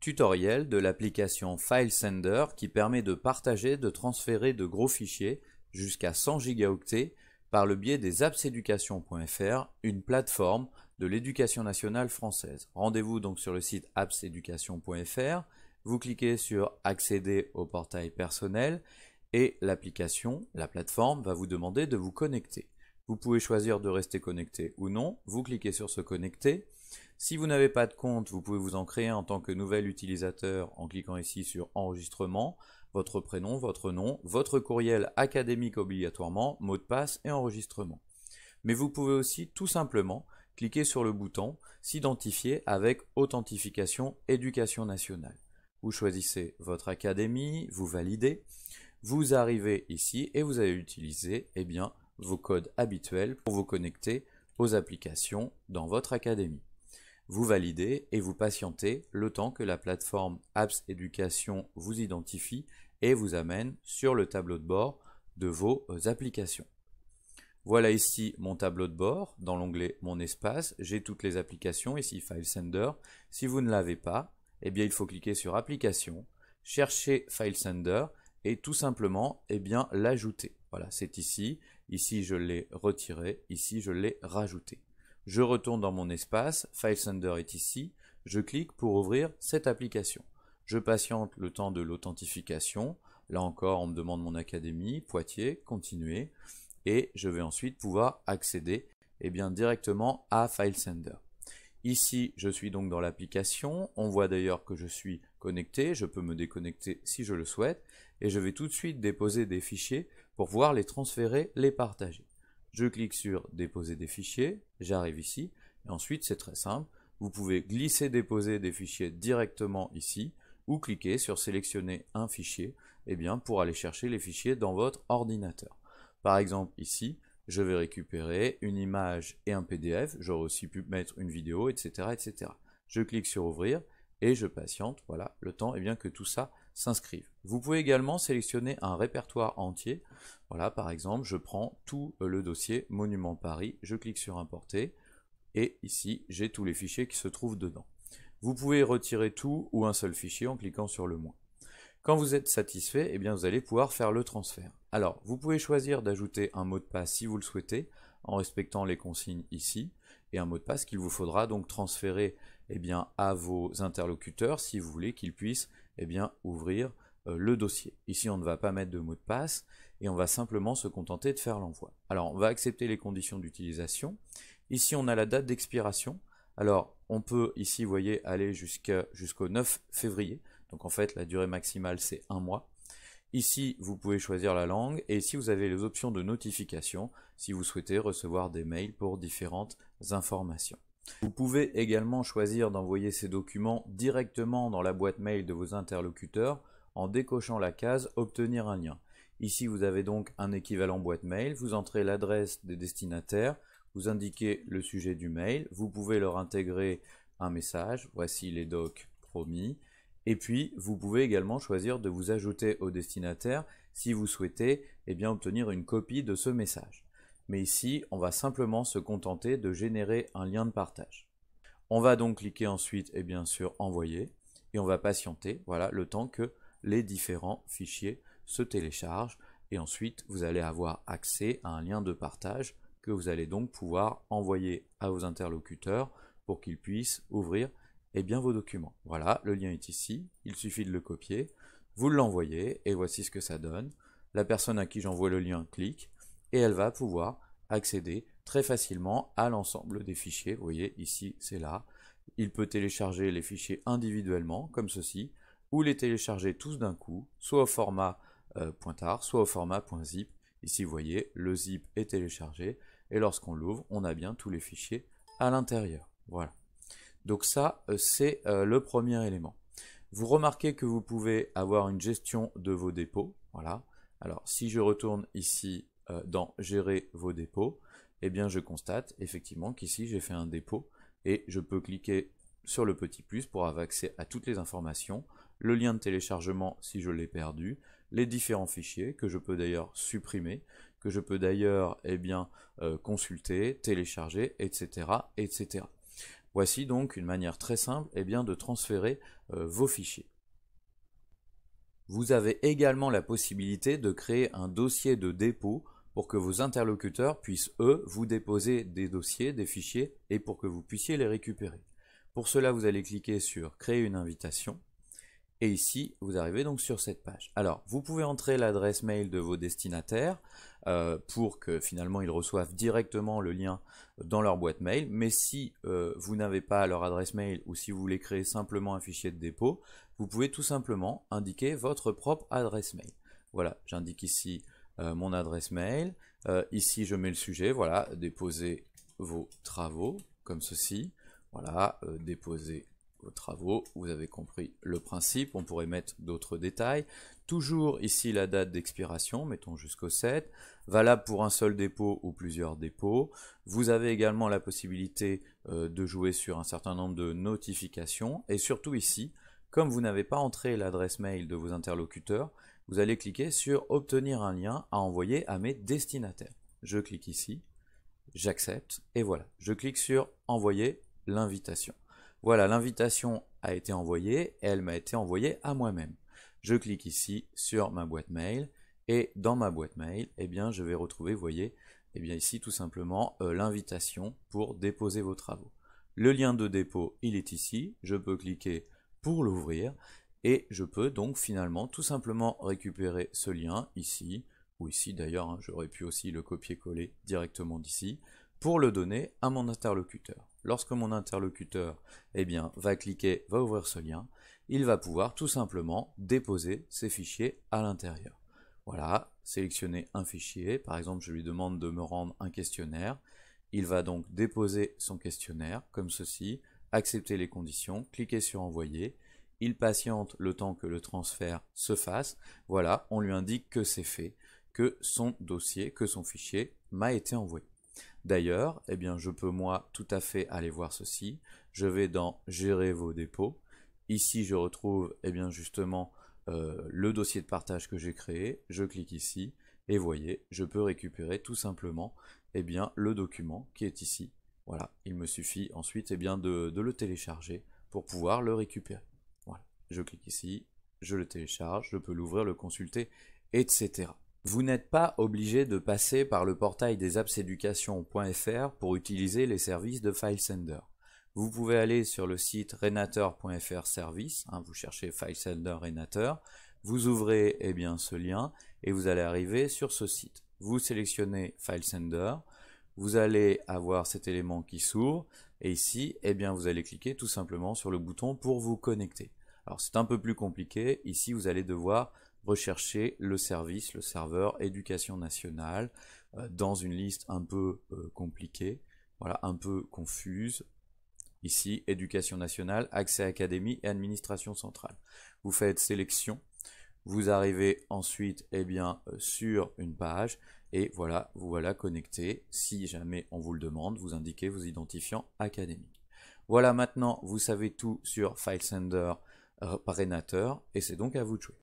tutoriel de l'application FileSender qui permet de partager, de transférer de gros fichiers jusqu'à 100 gigaoctets par le biais des appseducation.fr, une plateforme de l'éducation nationale française. Rendez-vous donc sur le site appseducation.fr, vous cliquez sur accéder au portail personnel et l'application, la plateforme, va vous demander de vous connecter. Vous pouvez choisir de rester connecté ou non, vous cliquez sur se connecter. Si vous n'avez pas de compte, vous pouvez vous en créer en tant que nouvel utilisateur en cliquant ici sur enregistrement, votre prénom, votre nom, votre courriel académique obligatoirement, mot de passe et enregistrement. Mais vous pouvez aussi tout simplement cliquer sur le bouton s'identifier avec authentification éducation nationale. Vous choisissez votre académie, vous validez, vous arrivez ici et vous allez utiliser vos codes habituels pour vous connecter aux applications dans votre académie. Vous validez et vous patientez le temps que la plateforme Apps Éducation vous identifie et vous amène sur le tableau de bord de vos applications. Voilà ici mon tableau de bord. Dans l'onglet Mon espace, j'ai toutes les applications, ici FileSender. Si vous ne l'avez pas, il faut cliquer sur Applications, chercher FileSender et tout simplement l'ajouter. Voilà, c'est ici. Ici, je l'ai retiré. Ici, je l'ai rajouté. Je retourne dans mon espace, FileSender est ici, je clique pour ouvrir cette application. Je patiente le temps de l'authentification, là encore on me demande mon académie, Poitiers, continuer, et je vais ensuite pouvoir accéder directement à FileSender. Ici je suis donc dans l'application, on voit d'ailleurs que je suis connecté, je peux me déconnecter si je le souhaite, et je vais tout de suite déposer des fichiers pour pouvoir les transférer, les partager. Je clique sur déposer des fichiers, j'arrive ici, et ensuite c'est très simple, vous pouvez glisser déposer des fichiers directement ici, ou cliquer sur sélectionner un fichier, pour aller chercher les fichiers dans votre ordinateur. Par exemple ici, je vais récupérer une image et un PDF, j'aurais aussi pu mettre une vidéo, etc., etc. Je clique sur ouvrir, et je patiente, voilà, le temps que tout ça s'inscrive. Vous pouvez également sélectionner un répertoire entier. Voilà, par exemple, je prends tout le dossier Monument Paris, je clique sur importer, et ici, j'ai tous les fichiers qui se trouvent dedans. Vous pouvez retirer tout ou un seul fichier en cliquant sur le moins. Quand vous êtes satisfait, vous allez pouvoir faire le transfert. Alors, vous pouvez choisir d'ajouter un mot de passe si vous le souhaitez, en respectant les consignes ici, et un mot de passe qu'il vous faudra donc transférer à vos interlocuteurs si vous voulez qu'ils puissent ouvrir le dossier. Ici, on ne va pas mettre de mot de passe et on va simplement se contenter de faire l'envoi. Alors, on va accepter les conditions d'utilisation. Ici, on a la date d'expiration. Alors, on peut ici, vous voyez, aller jusqu'au 9 février. Donc, en fait, la durée maximale, c'est 1 mois. Ici, vous pouvez choisir la langue et ici, vous avez les options de notification si vous souhaitez recevoir des mails pour différentes informations. Vous pouvez également choisir d'envoyer ces documents directement dans la boîte mail de vos interlocuteurs en décochant la case « Obtenir un lien ». Ici, vous avez donc un équivalent boîte mail, vous entrez l'adresse des destinataires, vous indiquez le sujet du mail, vous pouvez leur intégrer un message, voici les docs promis, et puis vous pouvez également choisir de vous ajouter au destinataire si vous souhaitez obtenir une copie de ce message. Mais ici, on va simplement se contenter de générer un lien de partage. On va donc cliquer ensuite sur envoyer et on va patienter le temps que les différents fichiers se téléchargent et ensuite vous allez avoir accès à un lien de partage que vous allez donc pouvoir envoyer à vos interlocuteurs pour qu'ils puissent ouvrir vos documents. Voilà, le lien est ici, il suffit de le copier, vous l'envoyez et voici ce que ça donne. La personne à qui j'envoie le lien clique et elle va pouvoir accéder très facilement à l'ensemble des fichiers. Vous voyez, ici, c'est là. Il peut télécharger les fichiers individuellement, comme ceci, ou les télécharger tous d'un coup, soit au format .tar, soit au format .zip. Ici, vous voyez, le zip est téléchargé, et lorsqu'on l'ouvre, on a bien tous les fichiers à l'intérieur. Voilà. Donc ça, c'est le premier élément. Vous remarquez que vous pouvez avoir une gestion de vos dépôts. Voilà. Alors, si je retourne ici dans gérer vos dépôts, je constate effectivement qu'ici j'ai fait un dépôt et je peux cliquer sur le petit plus pour avoir accès à toutes les informations, le lien de téléchargement si je l'ai perdu, les différents fichiers que je peux d'ailleurs supprimer, que je peux d'ailleurs consulter, télécharger, etc., etc. Voici donc une manière très simple de transférer vos fichiers. Vous avez également la possibilité de créer un dossier de dépôt pour que vos interlocuteurs puissent, eux, vous déposer des dossiers, des fichiers, et pour que vous puissiez les récupérer. Pour cela, vous allez cliquer sur « Créer une invitation ». Et ici, vous arrivez donc sur cette page. Alors, vous pouvez entrer l'adresse mail de vos destinataires pour que finalement ils reçoivent directement le lien dans leur boîte mail. Mais si vous n'avez pas leur adresse mail ou si vous voulez créer simplement un fichier de dépôt, vous pouvez tout simplement indiquer votre propre adresse mail. Voilà, j'indique ici mon adresse mail. Ici, je mets le sujet. Voilà, déposer vos travaux, comme ceci. Voilà, déposer vos travaux, vous avez compris le principe, on pourrait mettre d'autres détails. Toujours ici la date d'expiration, mettons jusqu'au 7, valable pour un seul dépôt ou plusieurs dépôts. Vous avez également la possibilité de jouer sur un certain nombre de notifications, et surtout ici, comme vous n'avez pas entré l'adresse mail de vos interlocuteurs, vous allez cliquer sur obtenir un lien à envoyer à mes destinataires. Je clique ici, j'accepte, et voilà, je clique sur envoyer l'invitation. Voilà, l'invitation a été envoyée et elle m'a été envoyée à moi-même. Je clique ici sur ma boîte mail et dans ma boîte mail, je vais retrouver, vous voyez, ici tout simplement l'invitation pour déposer vos travaux. Le lien de dépôt, il est ici, je peux cliquer pour l'ouvrir et je peux donc finalement tout simplement récupérer ce lien ici, ou ici d'ailleurs, j'aurais pu aussi le copier-coller directement d'ici, pour le donner à mon interlocuteur. Lorsque mon interlocuteur va cliquer, va ouvrir ce lien, il va pouvoir tout simplement déposer ses fichiers à l'intérieur. Voilà, sélectionner un fichier, par exemple je lui demande de me rendre un questionnaire, il va donc déposer son questionnaire comme ceci, accepter les conditions, cliquer sur envoyer, il patiente le temps que le transfert se fasse, voilà, on lui indique que c'est fait, que son dossier, que son fichier m'a été envoyé. D'ailleurs, je peux moi tout à fait aller voir ceci. Je vais dans gérer vos dépôts. Ici, je retrouve justement le dossier de partage que j'ai créé. Je clique ici et voyez, je peux récupérer tout simplement le document qui est ici. Voilà, il me suffit ensuite de le télécharger pour pouvoir le récupérer. Voilà, je clique ici, je le télécharge, je peux l'ouvrir, le consulter, etc. Vous n'êtes pas obligé de passer par le portail des appseducation.fr pour utiliser les services de FileSender. Vous pouvez aller sur le site renator.fr service, vous cherchez FileSender Renator, vous ouvrez ce lien et vous allez arriver sur ce site. Vous sélectionnez FileSender, vous allez avoir cet élément qui s'ouvre et ici vous allez cliquer tout simplement sur le bouton pour vous connecter. Alors c'est un peu plus compliqué, ici vous allez devoir rechercher le service, le serveur Éducation nationale dans une liste un peu compliquée, voilà, un peu confuse. Ici, Éducation nationale, accès académie et administration centrale. Vous faites sélection, vous arrivez ensuite sur une page et voilà, vous voilà connecté. Si jamais on vous le demande, vous indiquez vos identifiants académiques. Voilà, maintenant vous savez tout sur FileSender par Renator et c'est donc à vous de jouer.